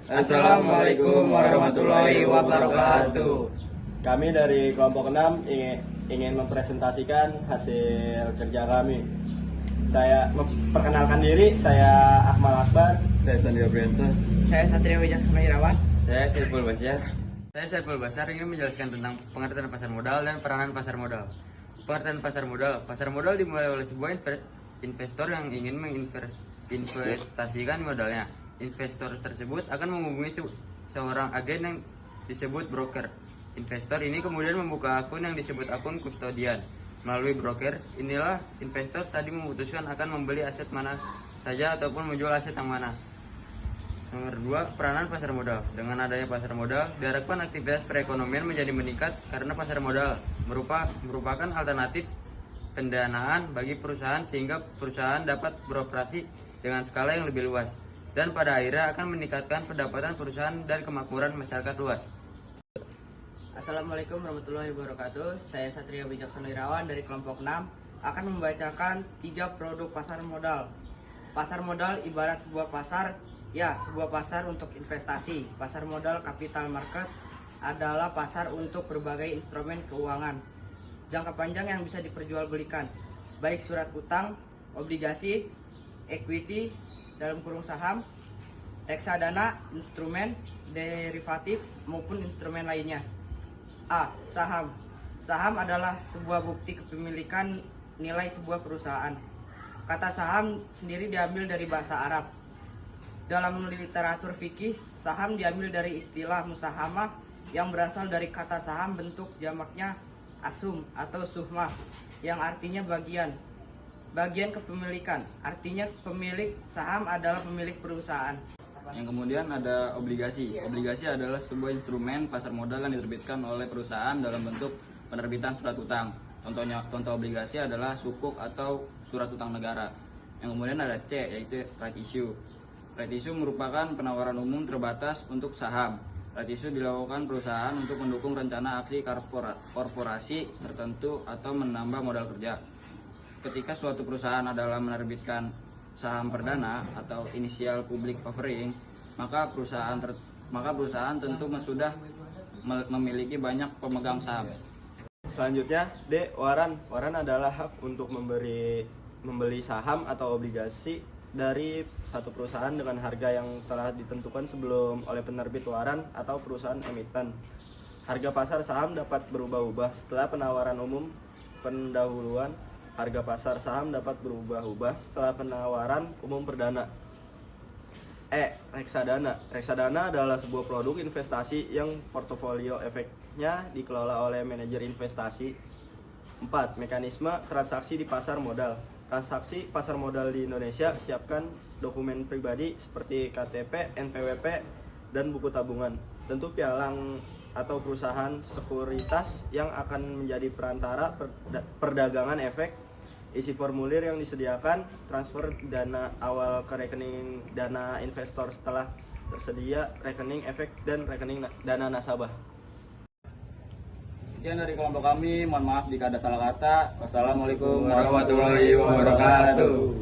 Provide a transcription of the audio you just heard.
Assalamualaikum warahmatullahi wabarakatuh. Kami dari kelompok 6 ingin mempresentasikan hasil kerja kami. Saya memperkenalkan diri, saya Akmal Akbar. Saya Sandia Briansa. Saya Satria Wijaksana Irawan. Saya Saiful Basyar. Saya Saiful Basyar ingin menjelaskan tentang pengertian pasar modal dan peranan pasar modal. Pengertian pasar modal. Pasar modal dimulai oleh sebuah investor yang ingin menginvestasikan modalnya. Investor tersebut akan menghubungi seorang agen yang disebut broker. Investor ini kemudian membuka akun yang disebut akun kustodian. Melalui broker, inilah investor tadi memutuskan akan membeli aset mana saja ataupun menjual aset yang mana. Nomor 2, peranan pasar modal. Dengan adanya pasar modal, diharapkan aktivitas perekonomian menjadi meningkat karena pasar modal merupakan alternatif pendanaan bagi perusahaan sehingga perusahaan dapat beroperasi dengan skala yang lebih luas dan pada akhirnya akan meningkatkan pendapatan perusahaan dan kemakmuran masyarakat luas. Assalamualaikum warahmatullahi wabarakatuh. Saya Satria Wijaksana Irawan dari kelompok 6 akan membacakan 3 produk pasar modal. Pasar modal ibarat sebuah pasar, sebuah pasar untuk investasi. Pasar modal capital market adalah pasar untuk berbagai instrumen keuangan jangka panjang yang bisa diperjualbelikan, baik surat utang, obligasi, equity dalam kurung saham, reksadana, instrumen derivatif maupun instrumen lainnya. A. Saham. Saham adalah sebuah bukti kepemilikan nilai sebuah perusahaan. Kata saham sendiri diambil dari bahasa Arab. Dalam literatur fikih, saham diambil dari istilah musahamah yang berasal dari kata saham bentuk jamaknya asum atau suhmah yang artinya bagian kepemilikan. Artinya pemilik saham adalah pemilik perusahaan. Yang kemudian ada obligasi. Obligasi adalah sebuah instrumen pasar modal yang diterbitkan oleh perusahaan dalam bentuk penerbitan surat utang. Contoh obligasi adalah sukuk atau surat utang negara. Yang kemudian ada C, yaitu right issue. Right issue merupakan penawaran umum terbatas untuk saham. Right issue dilakukan perusahaan untuk mendukung rencana aksi korporasi tertentu atau menambah modal kerja. Ketika suatu perusahaan adalah menerbitkan saham perdana atau initial public offering, maka perusahaan tentu sudah memiliki banyak pemegang saham. Selanjutnya D. Waran. Waran adalah hak untuk membeli saham atau obligasi dari satu perusahaan dengan harga yang telah ditentukan sebelum oleh penerbit waran atau perusahaan emiten. Harga pasar saham dapat berubah-ubah setelah penawaran umum pendahuluan. Harga pasar saham dapat berubah-ubah setelah penawaran umum perdana. E. Reksadana. Reksadana adalah sebuah produk investasi yang portofolio efeknya dikelola oleh manajer investasi. 4. Mekanisme transaksi di pasar modal. Transaksi pasar modal di Indonesia, siapkan dokumen pribadi seperti KTP, NPWP, dan buku tabungan. Tentu pialang atau perusahaan sekuritas yang akan menjadi perantara perdagangan efek. Isi formulir yang disediakan, transfer dana awal ke rekening dana investor setelah tersedia rekening efek dan rekening dana nasabah. Sekian dari kelompok kami, mohon maaf jika ada salah kata. Wassalamualaikum warahmatullahi wabarakatuh.